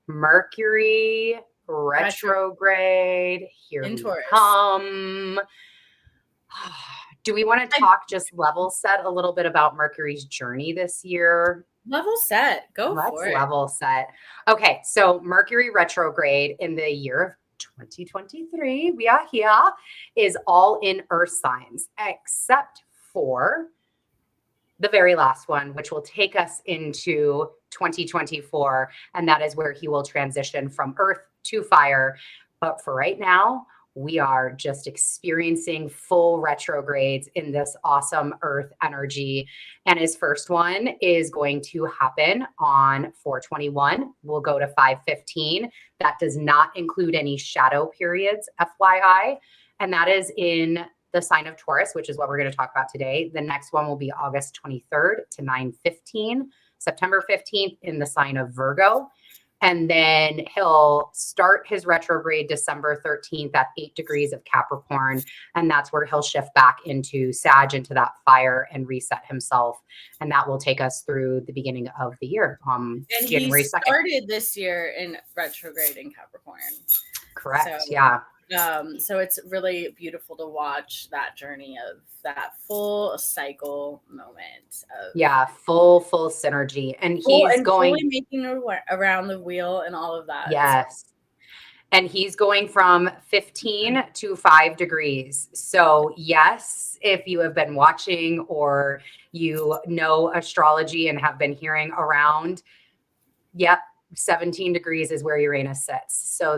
Mercury retrograde. Here in we Taurus. come. Do we want to talk just level set a little bit about Mercury's journey this year? Level set. Let's for it. level set. Okay, so Mercury retrograde in the year of 2023, we are here, is all in earth signs, except for the very last one, which will take us into 2024. And that is where he will transition from earth to fire. But for right now, we are just experiencing full retrogrades in this awesome earth energy. And his first one is going to happen on 4/21. We'll go to 5/15. That does not include any shadow periods, FYI. And that is in the sign of Taurus, which is what we're going to talk about today. The next one will be August 23rd to 9/15, September 15th in the sign of Virgo. And then he'll start his retrograde December 13th at 8 degrees of Capricorn. And that's where he'll shift back into Sag, into that fire, and reset himself. And that will take us through the beginning of the year, and January 2nd. He started this year in retrograde in Capricorn. Correct, yeah. So it's really beautiful to watch that journey of that full cycle moment of full synergy, and he's fully making around the wheel and all of that. Yes. And he's going from 15 to 5 degrees. So yes, if you have been watching or you know astrology and have been hearing around, 17 degrees is where Uranus sits. So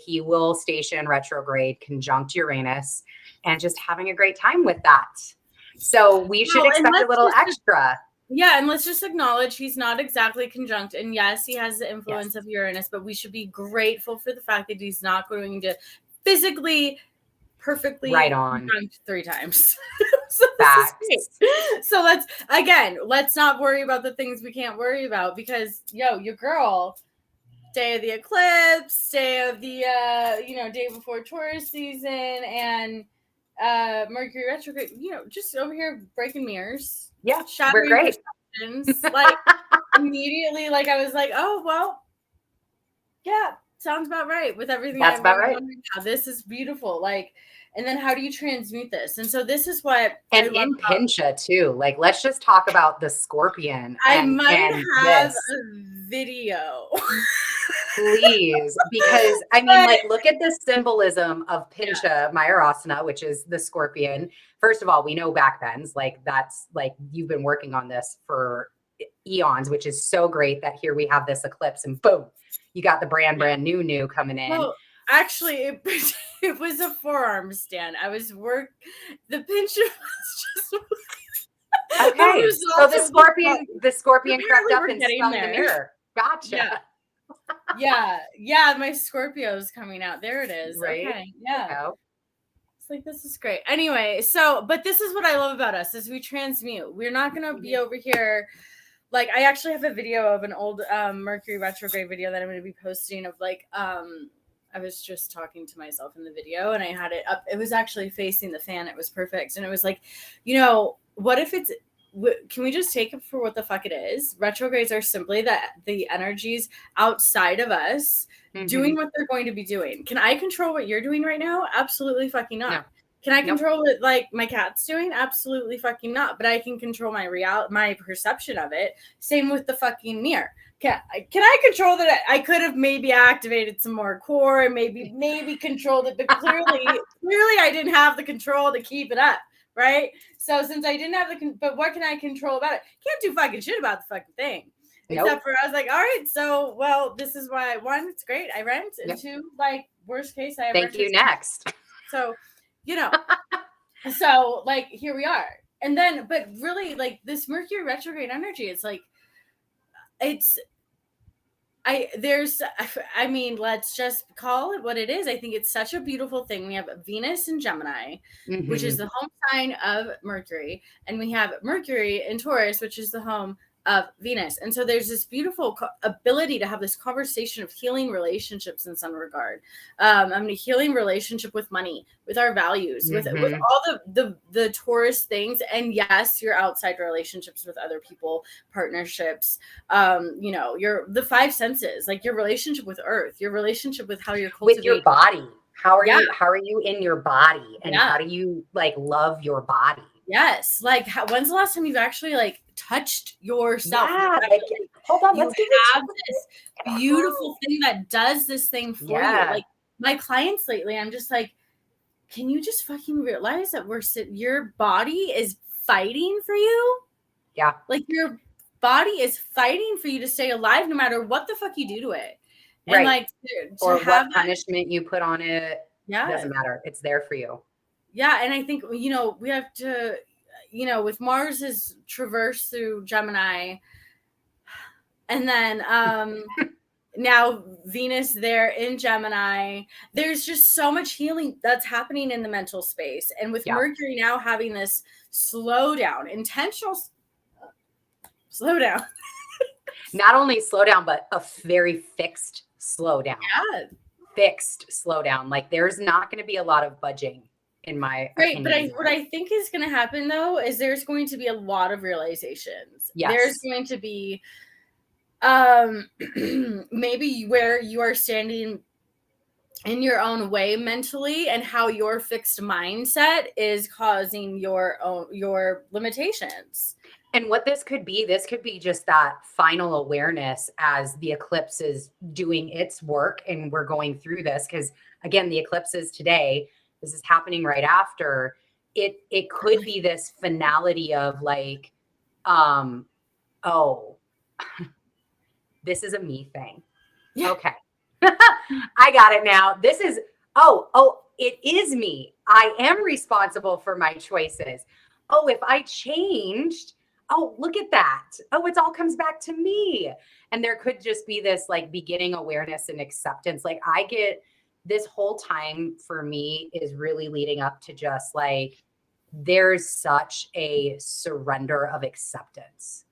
he will station retrograde conjunct Uranus and just having a great time with that. So we should expect a little extra. Yeah, and let's just acknowledge he's not exactly conjunct. And yes, he has the influence of Uranus, but we should be grateful for the fact that he's not going to physically perfectly right on 3 times. So let's not worry about the things we can't worry about, because your girl, day of the eclipse, day of the day before Taurus season, and Mercury retrograde, just over here breaking mirrors. Yeah, we're great. Like immediately, like I was like, oh well, yeah, sounds about right with everything. That's about right. Now. This is beautiful. Like, and then how do you transmute this? And so this is what and in Pinsha too. Like, let's just talk about the Scorpion. I might have a video. Please, because I mean, like, look at the symbolism of Pinsha Mayurasana, which is the Scorpion. First of all, we know backbends, like that's like you've been working on this for eons, which is so great that here we have this eclipse and boom, you got the brand new coming in. Well, actually, it was a forearm stand. The Pinsha was just okay. So the Scorpion crept up and stung the mirror. Gotcha. Yeah, my Scorpio is coming out. There it is. Right. Okay. Yeah. It's like, this is great. Anyway, but this is what I love about us, is we transmute. We're not going to be over here. Like, I actually have a video of an old Mercury retrograde video that I'm going to be posting of like, I was just talking to myself in the video and I had it up. It was actually facing the fan. It was perfect. And it was like, what if can we just take it for what the fuck it is? Retrogrades are simply the energies outside of us doing what they're going to be doing. Can I control what you're doing right now? Absolutely fucking not. No. Can I control what like my cat's doing? Absolutely fucking not. But I can control my perception of it. Same with the fucking mirror. Can I control that? I could have maybe activated some more core and maybe controlled it, but clearly I didn't have the control to keep it up. Right. So since I didn't have but what can I control about it? Can't do fucking shit about the fucking thing. Nope. Except for I was like, all right, so well, this is why it's great. I rent, and 2, like, worst case, I have thank you next. So, so like here we are. And then, but really, like, this Mercury retrograde energy, it's like let's just call it what it is. I think it's such a beautiful thing. We have Venus in Gemini, which is the home sign of Mercury. And we have Mercury in Taurus, which is the home of Venus. And so there's this beautiful ability to have this conversation of healing relationships in some regard. I mean, healing relationship with money, with our values, with all the Taurus things. And yes, your outside relationships with other people, partnerships, you know, the five senses, like your relationship with earth, your relationship with how you're cultivating. With your body. How are you in your body? And how do you like love your body? Yes. Like when's the last time you've actually like touched yourself? Yeah, like, hold on. You have this beautiful thing that does this thing for you. Like my clients lately, I'm just like, can you just fucking realize that your body is fighting for you? Yeah. Like your body is fighting for you to stay alive no matter what the fuck you do to it. And like or what punishment you put on it. Yeah. It doesn't matter. It's there for you. Yeah. And I think, you know, we have to, you know, with Mars has traversed through Gemini, and then now Venus there in Gemini, there's just so much healing that's happening in the mental space. And with Mercury now having this intentional slowdown. Not only slow down, but a very fixed slowdown. Yeah. Fixed slowdown. Like there's not going to be a lot of budging in my opinion. But what I think is going to happen though is there's going to be a lot of realizations. Yes. There's going to be maybe where you are standing in your own way mentally and how your fixed mindset is causing your limitations. And what this could be just that final awareness as the eclipse is doing its work and we're going through this. Because again, the eclipse is today. This is happening right after. It could be this finality of like, oh, this is a me thing. Yeah. Okay. I got it now. This is, it is me. I am responsible for my choices. Oh, if I changed, oh, look at that. Oh, it all comes back to me. And there could just be this like beginning awareness and acceptance. Like I get this whole time for me is really leading up to just like, there's such a surrender of acceptance.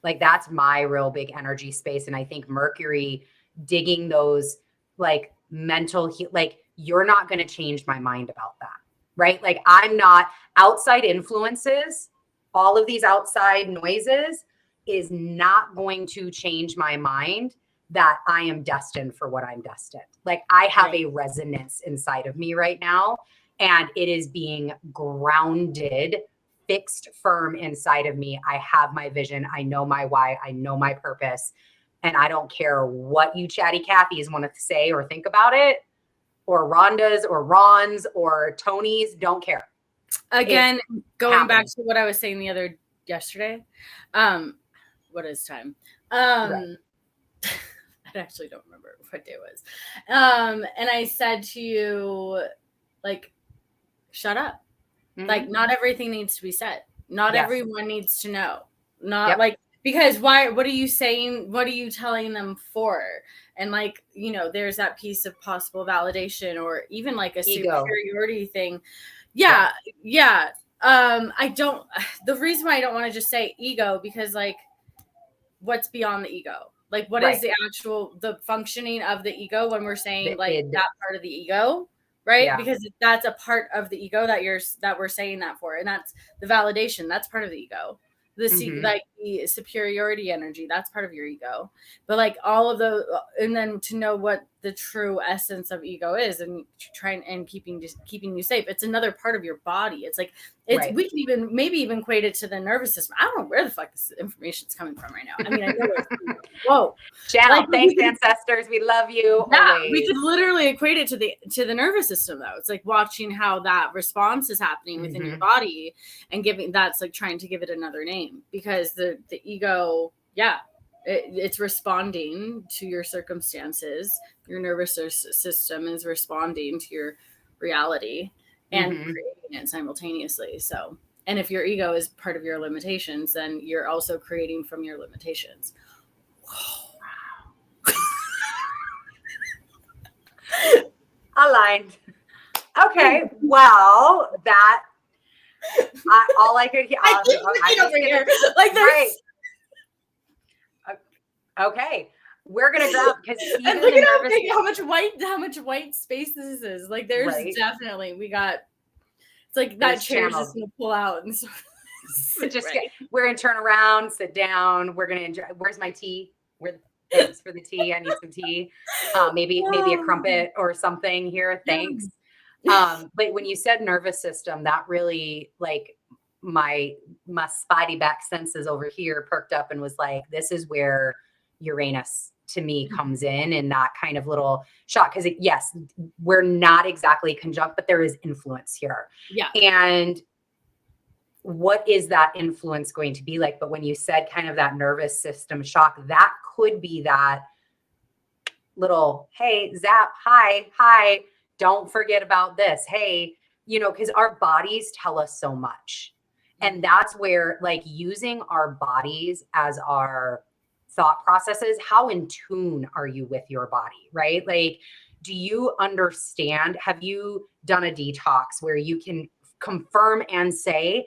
Like that's my real big energy space. And I think Mercury digging those like mental, like you're not going to change my mind about that, right? Like I'm not outside influences. All of these outside noises is not going to change my mind that I am destined for what I'm destined. Like I have a resonance inside of me right now, and it is being grounded, fixed, firm inside of me. I have my vision. I know my why. I know my purpose. And I don't care what you chatty Cathys want to say or think about it, or Rhondas or Rons or Tonys, don't care. Again, going back to what I was saying yesterday. What is time? I actually don't remember what day it was. And I said to you, like, shut up. Mm-hmm. Like, not everything needs to be said. Not everyone needs to know. Not like, because why, what are you saying? What are you telling them for? And like, you know, there's that piece of possible validation or even like a superiority thing. Yeah. The reason why I don't want to just say ego, because like, what's beyond the ego? Like, what is the functioning of the ego when we're saying that part of the ego, right? Yeah. Because that's a part of the ego that we're saying that for. And that's the validation. That's part of the ego. Like the superiority energy, that's part of your ego. But like all of and then to know what the true essence of ego is and trying and keeping you safe, it's another part of your body. It's like we can maybe even equate it to the nervous system. I don't know where the fuck this information's coming from right now. I mean, I know whoa, channel, like, thanks ancestors, we love you. Yeah, always. We could literally equate it to the nervous system though. It's like watching how that response is happening within your body and that's like trying to give it another name, because the ego, it's responding to your circumstances. Your nervous system is responding to your reality and creating it simultaneously. So, and if your ego is part of your limitations, then you're also creating from your limitations. Aligned. Okay. Well, all I could hear. Over here. Like there's Okay. We're going to grab, because And even look the at how nervous, big, how much white space this is. Like there's right? definitely, it's like There's that chair's channels. just going to pull out and so Just we're going to turn around, sit down. We're going to enjoy. Where's my tea? Thanks for the tea. I need some tea. Maybe a crumpet or something here. Thanks. But when you said nervous system, that really, like, my spidey back senses over here perked up and was like, this is where Uranus to me comes in that kind of little shock. Because yes, we're not exactly conjunct, but there is influence here. Yeah. And what is that influence going to be like? But when you said kind of that nervous system shock, that could be that little, hey, zap, hi, don't forget about this. Hey, because our bodies tell us so much. And that's where, like, using our bodies as our thought processes, how in tune are you with your body, right? Like, do you understand? Have you done a detox where you can confirm and say,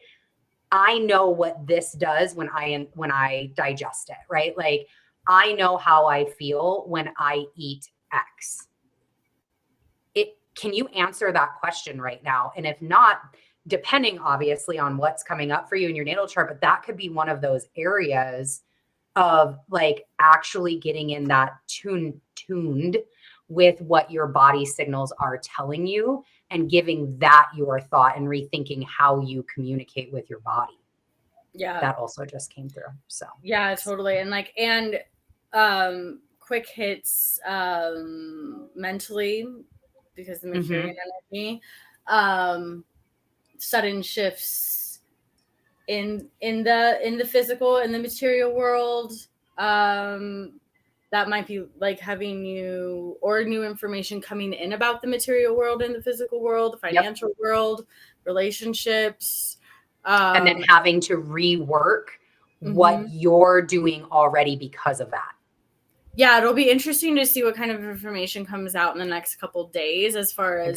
I know what this does when I digest it, right? Like, I know how I feel when I eat X. Can you answer that question right now? And if not, depending obviously on what's coming up for you in your natal chart, but that could be one of those areas of, like, actually getting in that tuned with what your body signals are telling you and giving that your thought and rethinking how you communicate with your body. Yeah. That also just came through. So yeah, totally. And quick hits mentally, because the Mercurian energy, sudden shifts in the physical, in the material world, that might be like having new information coming in about the material world and the physical world, the financial world, relationships, and then having to rework what you're doing already because of that. Yeah, it'll be interesting to see what kind of information comes out in the next couple days as far as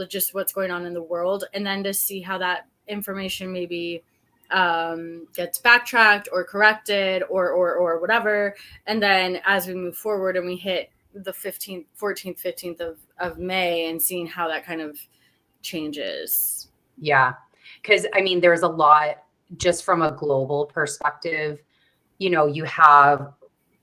just what's going on in the world, and then to see how that information maybe gets backtracked or corrected or whatever. And then as we move forward and we hit the 14th, 15th of May, and seeing how that kind of changes. Yeah. Because I mean, there's a lot just from a global perspective. You have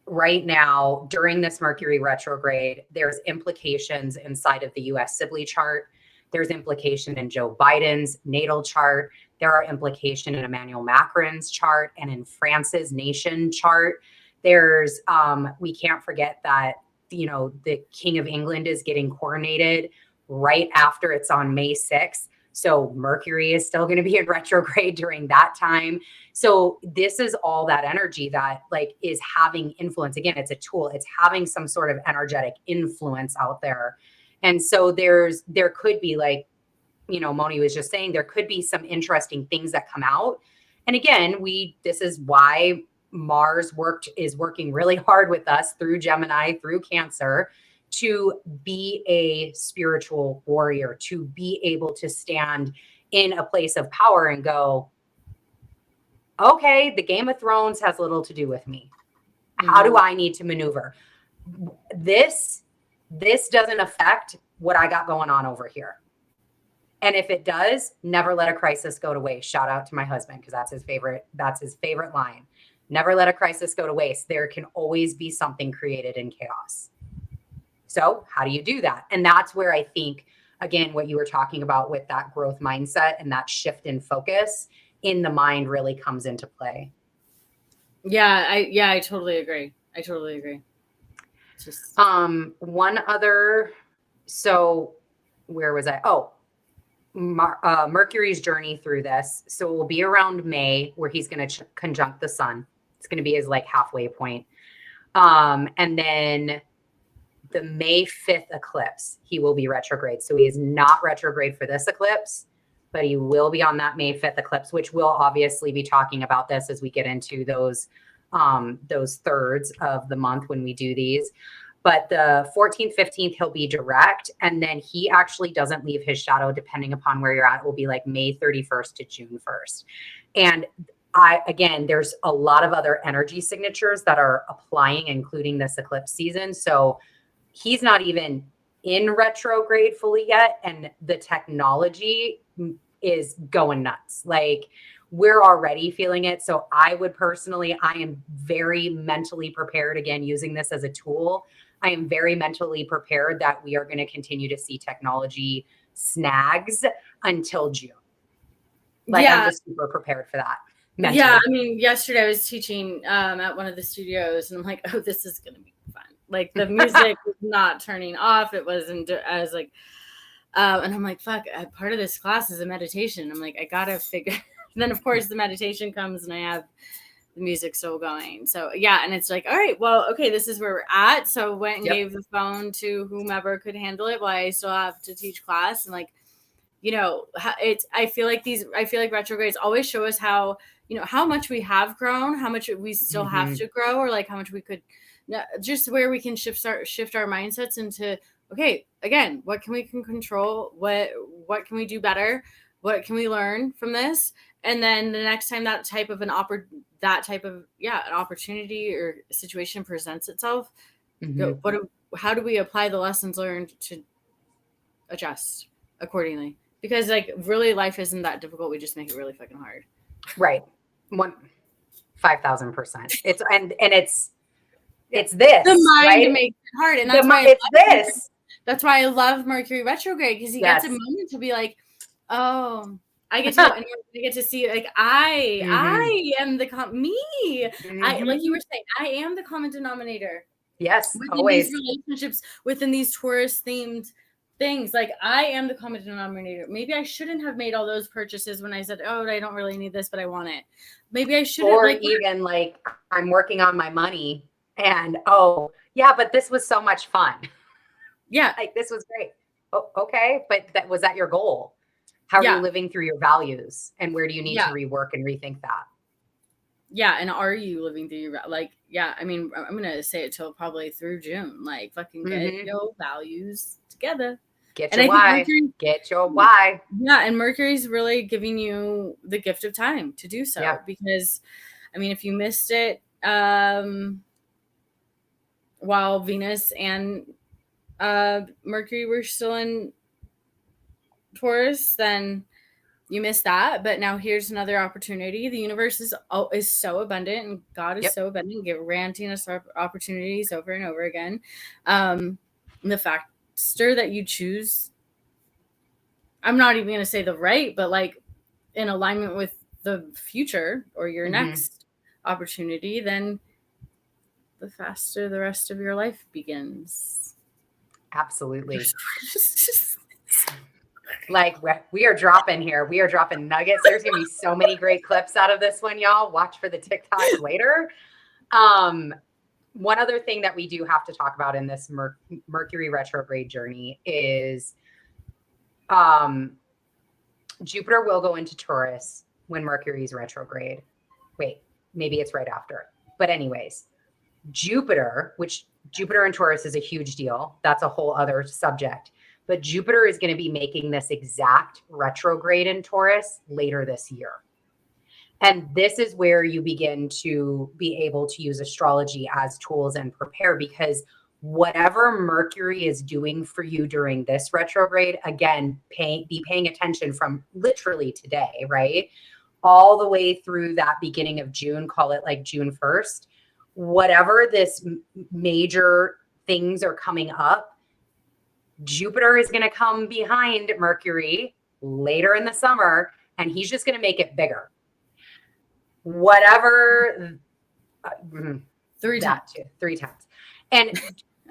right now during this Mercury retrograde, there's implications inside of the US Sibley chart. There's implication in Joe Biden's natal chart. There are implications in Emmanuel Macron's chart and in France's nation chart. There's, we can't forget that, the King of England is getting coronated right after it's on May 6th. So Mercury is still going to be in retrograde during that time. So this is all that energy that, like, is having influence. Again, it's a tool. It's having some sort of energetic influence out there. And so there could be, like, Monie was just saying, there could be some interesting things that come out. And again, this is why Mars is working really hard with us through Gemini, through Cancer, to be a spiritual warrior, to be able to stand in a place of power and go, okay, the Game of Thrones has little to do with me. How do I need to maneuver? This doesn't affect what I got going on over here. And if it does, never let a crisis go to waste. Shout out to my husband, because that's his favorite line. Never let a crisis go to waste. There can always be something created in chaos. So how do you do that? And that's where I think, again, what you were talking about with that growth mindset and that shift in focus in the mind really comes into play. Yeah, I totally agree. Just one other, so where was I? Oh, Mercury's journey through this. So it will be around May, where he's going to conjunct the sun. It's going to be his, like, halfway point. And then the May 5th eclipse, he will be retrograde. So he is not retrograde for this eclipse, but he will be on that May 5th eclipse, which we'll obviously be talking about this as we get into those thirds of the month when we do these. But the 14th, 15th, he'll be direct. And then he actually doesn't leave his shadow, depending upon where you're at. It will be like May 31st to June 1st. And again, there's a lot of other energy signatures that are applying, including this eclipse season. So he's not even in retrograde fully yet. And the technology is going nuts. Like, we're already feeling it. So I am very mentally prepared, again, using this as a tool. I am very mentally prepared that we are going to continue to see technology snags until June. Like, I'm just super prepared for that. Mentally. Yeah, I mean, yesterday I was teaching at one of the studios, and I'm like, oh, this is going to be fun. Like, the music was not turning off. It wasn't, I was like, and I'm like, fuck, part of this class is a meditation. I'm like, I got to figure. And then, of course, the meditation comes, and I have the music still going. So, yeah, and it's like, all right, well, okay, this is where we're at. So went and gave the phone to whomever could handle it while I still have to teach class. And, like, you know, I feel like retrogrades always show us how, you know, how much we have grown, how much we still have to grow, or like how much we could, just where we can shift our mindsets into, okay, again, what can we control? What can we do better? What can we learn from this? And then the next time that type of an opportunity or situation presents itself, how do we apply the lessons learned to adjust accordingly? Because, like, really, life isn't that difficult. We just make it really fucking hard. Right. 5,000%. It's this. The mind right? makes it hard, and that's why I love Mercury retrograde, because you get a moment to be like, oh, I get to see, like, I am me. I, like you were saying, I am the common denominator. Yes, within always. these relationships, within these Taurus themed things. Like, I am the common denominator. Maybe I shouldn't have made all those purchases when I said, oh, I don't really need this, but I want it. Maybe I should have. Or even like, I'm working on my money and, oh, yeah, but this was so much fun. Yeah. Like, this was great. Oh, okay. But was that your goal? How are you living through your values? And where do you need to rework and rethink that? Yeah. And are you living through your, like, yeah, I mean, I'm going to say it till probably through June. Like, fucking get your values together. Get your why. Get your why. Yeah. And Mercury's really giving you the gift of time to do so. Yeah. Because, I mean, if you missed it while Venus and Mercury were still in Taurus, then you missed that. But now here's another opportunity. The universe is so abundant, and God is so abundant, granting us opportunities over and over again. The faster that you choose, I'm not even going to say the right, but like in alignment with the future or your next opportunity, then the faster the rest of your life begins. Absolutely. Like, we are dropping here. We are dropping nuggets. There's going to be so many great clips out of this one, y'all. Watch for the TikToks later. One other thing that we do have to talk about in this Mercury retrograde journey is Jupiter will go into Taurus when Mercury is retrograde. Wait, maybe it's right after. But anyways, Jupiter in Taurus is a huge deal. That's a whole other subject. But Jupiter is going to be making this exact retrograde in Taurus later this year. And this is where you begin to be able to use astrology as tools and prepare, because whatever Mercury is doing for you during this retrograde, again, be paying attention from literally today, right? All the way through that beginning of June, call it like June 1st, whatever this major things are coming up, Jupiter is going to come behind Mercury later in the summer, and he's just going to make it bigger. Whatever. 3 times. 3 times. And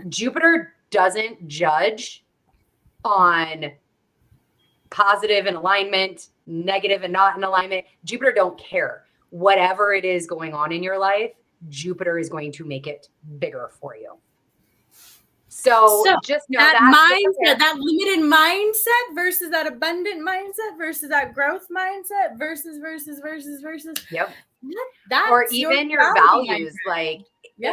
Jupiter doesn't judge on positive in alignment, negative and not in alignment. Jupiter don't care. Whatever it is going on in your life, Jupiter is going to make it bigger for you. So just know that mindset, that limited mindset versus that abundant mindset versus that growth mindset versus. Yep. That's or even your values. Mindset.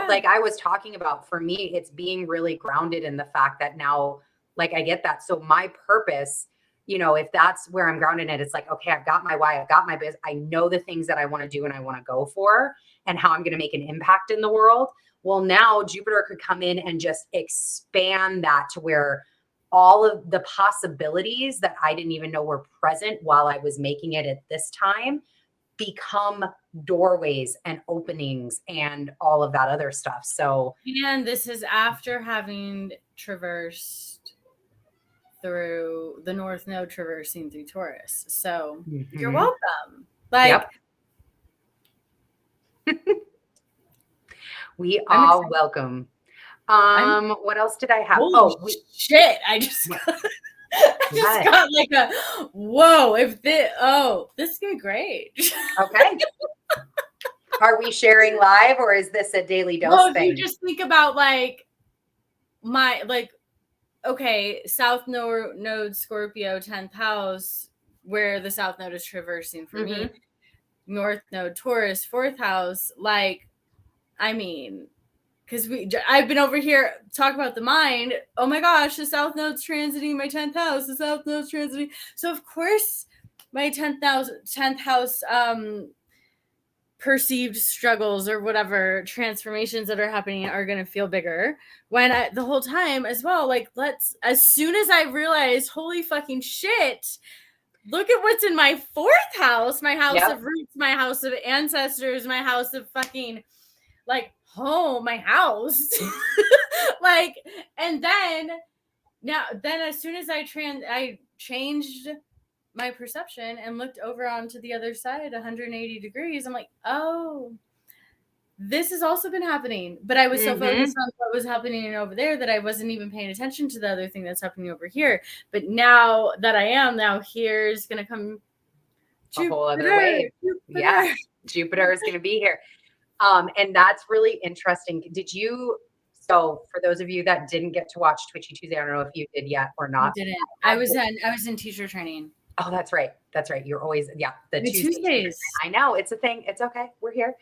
Like I was talking about, for me, it's being really grounded in the fact that now, like, I get that. So my purpose, you know, if that's where I'm grounded in, it's like, okay, I've got my why, I've got my business. I know the things that I want to do and I want to go for and how I'm going to make an impact in the world. Well, now Jupiter could come in and just expand that to where all of the possibilities that I didn't even know were present while I was making it at this time become doorways and openings and all of that other stuff. So, and this is after having traversed through the North Node, traversing through Taurus. So you're welcome. Like, we are welcome. What else did I have? Shit. I just got like a whoa. If this, this is gonna be great. Okay. Are we sharing live or is this a daily dose thing? You just think about like okay, South Node Scorpio 10th house, where the South Node is traversing for me. North Node Taurus 4th house. Like, I mean, because I've been over here talking about the mind. Oh my gosh, the South Node's transiting my 10th house. The South Node's transiting. So of course, my 10th house perceived struggles or whatever transformations that are happening are going to feel bigger when the whole time as well. Like, as soon as I realized, holy fucking shit, look at what's in my 4th house, my house of roots, my house of ancestors, my house of fucking like home, my house. Like, and then as soon as I changed my perception and looked over onto the other side 180 degrees, I'm like, oh, this has also been happening. But I was so focused on what was happening over there that I wasn't even paying attention to the other thing that's happening over here. But now that I am, here's going to come a whole other way. Yeah, Jupiter is going to be here. And that's really interesting. So for those of you that didn't get to watch Twitchy Tuesday, I don't know if you did yet or not. I didn't. I was in teacher training. Oh, that's right. That's right. You're always, the Tuesdays. I know, it's a thing. It's okay. We're here.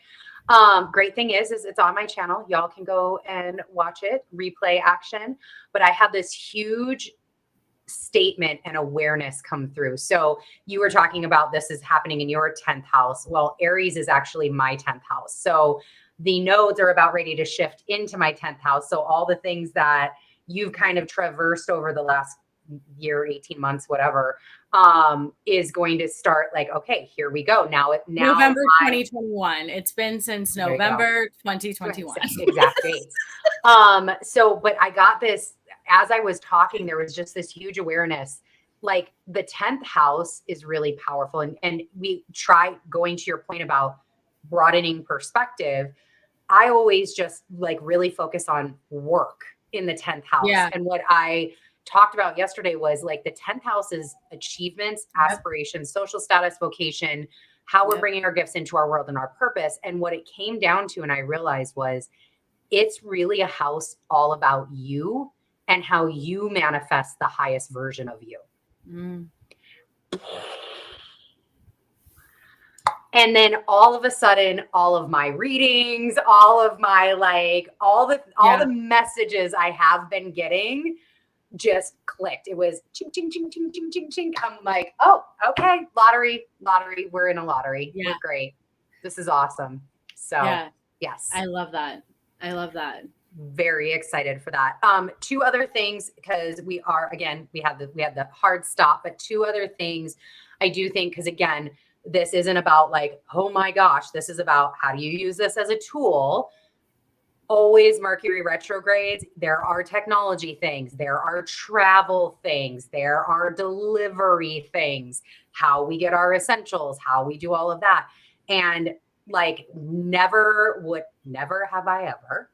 Great thing is it's on my channel. Y'all can go and watch it, replay action. But I have this huge statement and awareness come through. So you were talking about this is happening in your 10th house. Well, Aries is actually my 10th house. So the nodes are about ready to shift into my 10th house. So all the things that you've kind of traversed over the last year, 18 months, whatever, is going to start like, okay, here we go. Now November 2021. It's been since November 2021. Exact dates. But I got this as I was talking, there was just this huge awareness. Like the 10th house is really powerful. And we try going to your point about broadening perspective. I always just like really focus on work in the 10th house. Yeah. And what I talked about yesterday was like the 10th house is achievements, aspirations, social status, vocation, how we're bringing our gifts into our world and our purpose. And what it came down to, and I realized was it's really a house all about you and how you manifest the highest version of you. And then all of a sudden, all of my readings, all of my all the messages I have been getting just clicked. It was ching, ching, ching, ching, ching, ching, ching. I'm like, oh, okay, lottery. We're in a lottery. Yeah. We're great. This is awesome. So yes. I love that. Very excited for that. Two other things, because we had the hard stop, but two other things I do think, because again, this isn't about like, oh my gosh, this is about how do you use this as a tool. Always Mercury retrogrades. There are technology things. There are travel things. There are delivery things, how we get our essentials, how we do all of that. And like never have I ever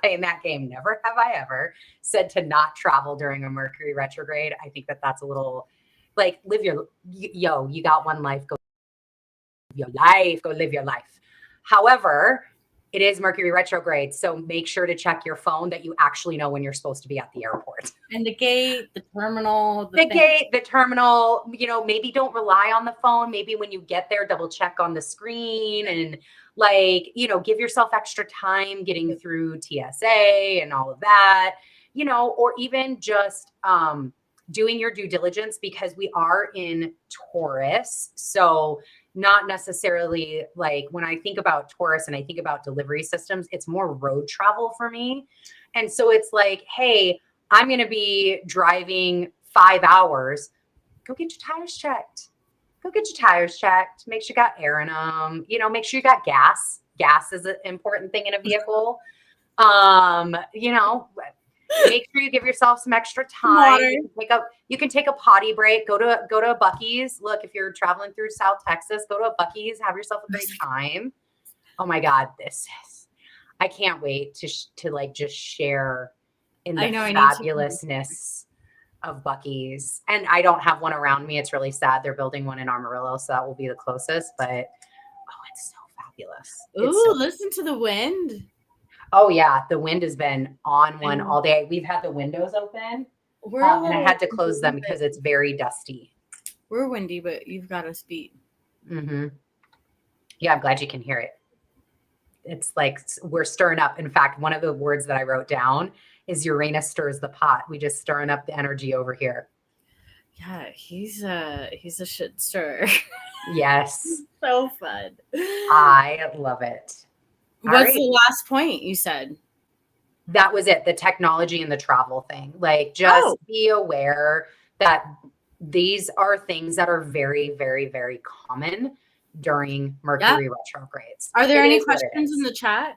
playing that game. Never have I ever said to not travel during a Mercury retrograde. I think that's a little like you got one life, go live your life. However, it is Mercury retrograde. So make sure to check your phone that you actually know when you're supposed to be at the airport. And the gate, the terminal, the terminal, maybe don't rely on the phone. Maybe when you get there, double check on the screen and give yourself extra time getting through TSA and all of that, or even just doing your due diligence, because we are in Taurus. So not necessarily like when I think about Taurus and I think about delivery systems, it's more road travel for me. And so it's like, hey, I'm going to be driving 5 hours. Go get your tires checked. Go get your tires checked. Make sure you got air in them. You know, make sure you got gas. Gas is an important thing in a vehicle. You know, make sure you give yourself some extra time. You can take a potty break. Go to a Buc-ee's. Look, if you're traveling through South Texas, go to a Buc-ee's. Have yourself a great time. Oh my God, I can't wait to like just share in the fabulousness of Buc-ee's. And I don't have one around me. It's really sad. They're building one in Amarillo, so that will be the closest. But it's so fabulous. Ooh, listen to the wind. Oh yeah, the wind has been on one all day. We've had the windows open, and I had to close them because it's very dusty. We're windy, but you've got us beat. Mm-hmm. Yeah, I'm glad you can hear it. It's like we're stirring up. In fact, one of the words that I wrote down is Uranus stirs the pot. We just stirring up the energy over here. Yeah, he's a shit stirrer. Yes. So fun. I love it. What's the last point you said? That was it. The technology and the travel thing. Like, just be aware that these are things that are very, very, very common during Mercury retrogrades. Are there any questions in the chat?